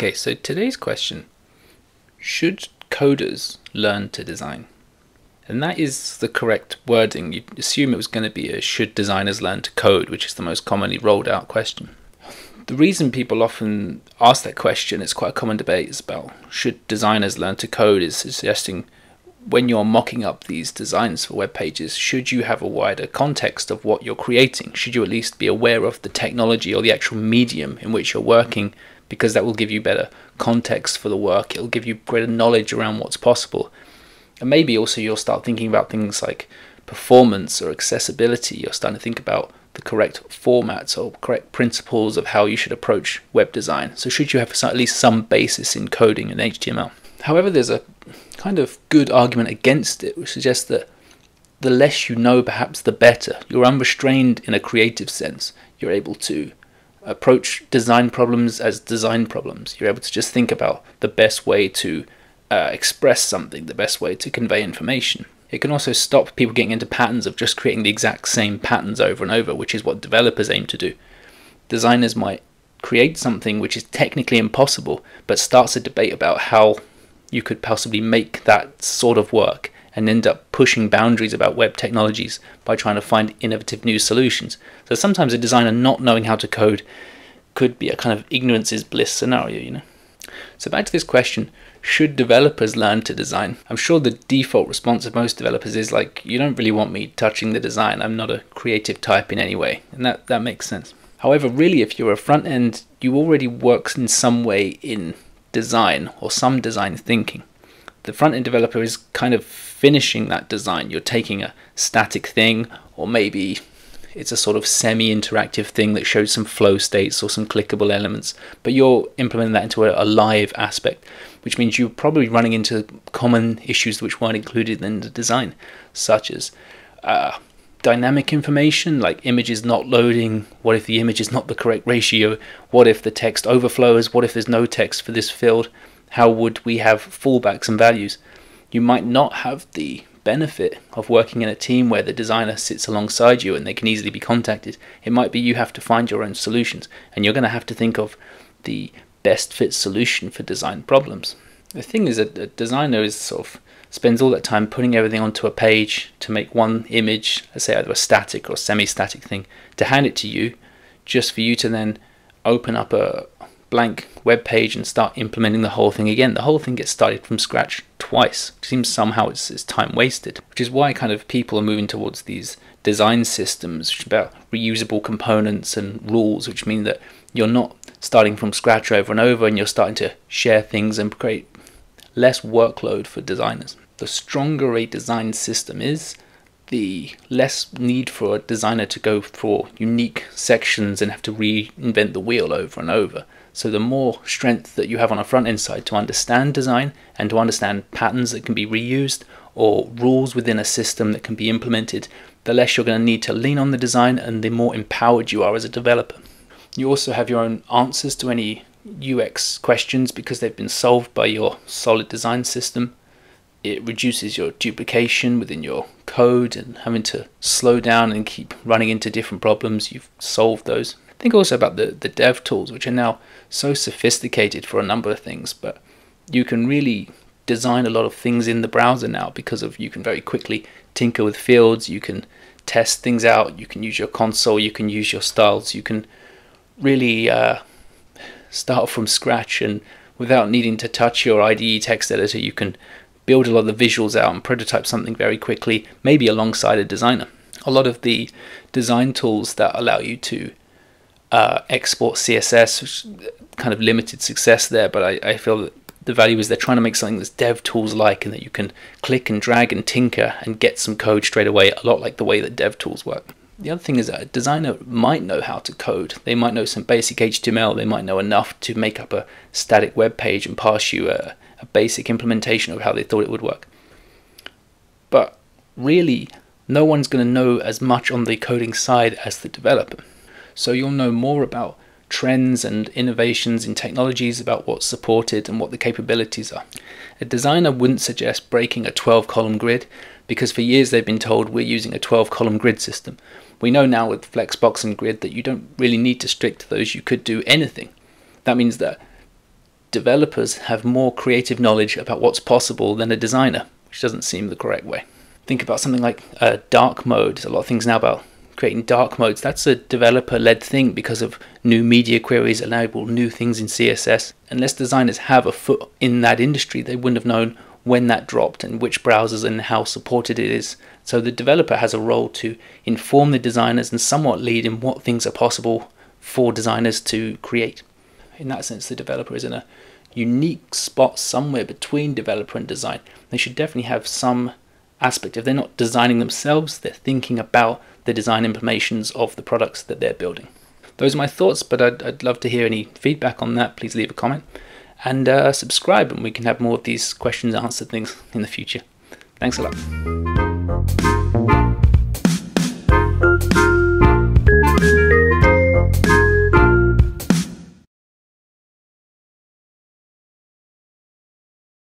Okay, so today's question: should coders learn to design? And that is the correct wording. You'd assume it was going to be a should designers learn to code, which is the most commonly rolled out question. The reason people often ask that question, it's quite a common debate, is about should designers learn to code, is suggesting when you're mocking up these designs for web pages, should you have a wider context of what you're creating? Should you at least be aware of the technology or the actual medium in which you're working, because that will give you better context for the work. It'll give you greater knowledge around what's possible. And maybe also you'll start thinking about things like performance or accessibility. You're starting to think about the correct formats or correct principles of how you should approach web design. So should you have at least some basis in coding and HTML? However, there's a kind of good argument against it, which suggests that the less you know, perhaps the better. You're unrestrained in a creative sense. You're able to approach design problems as design problems. You're able to just think about the best way to express something, the best way to convey information. It can also stop people getting into patterns of just creating the exact same patterns over and over, which is what developers aim to do. Designers might create something which is technically impossible, but starts a debate about how you could possibly make that sort of work, and end up pushing boundaries about web technologies by trying to find innovative new solutions. So sometimes a designer not knowing how to code could be a kind of ignorance is bliss scenario, you know. So back to this question, should developers learn to design? I'm sure the default response of most developers is like, you don't really want me touching the design. I'm not a creative type in any way. And that makes sense. However, really, if you're a front end, you already work in some way in design or some design thinking. The front-end developer is kind of finishing that design. You're taking a static thing, or maybe it's a sort of semi-interactive thing that shows some flow states or some clickable elements, but you're implementing that into a live aspect, which means you're probably running into common issues which weren't included in the design, such as dynamic information, like images not loading. What if the image is not the correct ratio? What if the text overflows? What if there's no text for this field? How would we have fallbacks and values? You might not have the benefit of working in a team where the designer sits alongside you and they can easily be contacted. It might be you have to find your own solutions, and you're going to have to think of the best fit solution for design problems. The thing is that a designer is spends all that time putting everything onto a page to make one image, let's say either a static or semi-static thing, to hand it to you, just for you to then open up a blank web page and start implementing the whole thing again. The whole thing gets started from scratch twice. It seems somehow it's time wasted, which is why kind of people are moving towards these design systems, which is about reusable components and rules, which mean that you're not starting from scratch over and over, and you're starting to share things and create less workload for designers. The stronger a design system is, the less need for a designer to go for unique sections and have to reinvent the wheel over and over. So the more strength that you have on a front end side to understand design and to understand patterns that can be reused or rules within a system that can be implemented, the less you're going to need to lean on the design and the more empowered you are as a developer. You also have your own answers to any UX questions because they've been solved by your solid design system. It reduces your duplication within your code and having to slow down and keep running into different problems. You've solved those. Think also about the dev tools, which are now so sophisticated for a number of things, but you can really design a lot of things in the browser now because of you can very quickly tinker with fields, you can test things out, you can use your console, you can use your styles, you can really start from scratch, and without needing to touch your IDE text editor, you can build a lot of the visuals out and prototype something very quickly, maybe alongside a designer. A lot of the design tools that allow you to export CSS, which kind of limited success there, but I feel that the value is they're trying to make something that's dev tools like, and that you can click and drag and tinker and get some code straight away, a lot like the way that dev tools work. The other thing is that a designer might know how to code. They might know some basic HTML, they might know enough to make up a static web page and pass you a basic implementation of how they thought it would work. But really, no one's going to know as much on the coding side as the developer. So you'll know more about trends and innovations in technologies, about what's supported and what the capabilities are. A designer wouldn't suggest breaking a 12-column grid, because for years they've been told we're using a 12-column grid system. We know now with Flexbox and Grid that you don't really need to stick to those. You could do anything. That means that developers have more creative knowledge about what's possible than a designer, which doesn't seem the correct way. Think about something like dark mode. There's a lot of things now about creating dark modes. That's a developer-led thing because of new media queries enable new things in CSS. Unless designers have a foot in that industry, they wouldn't have known when that dropped and which browsers and how supported it is. So the developer has a role to inform the designers and somewhat lead in what things are possible for designers to create. In that sense, the developer is in a unique spot somewhere between developer and design. They should definitely have some aspect. If they're not designing themselves, they're thinking about the design implications of the products that they're building. Those are my thoughts, but I'd love to hear any feedback on that. Please leave a comment and subscribe, and we can have more of these questions answered things in the future. Thanks a lot.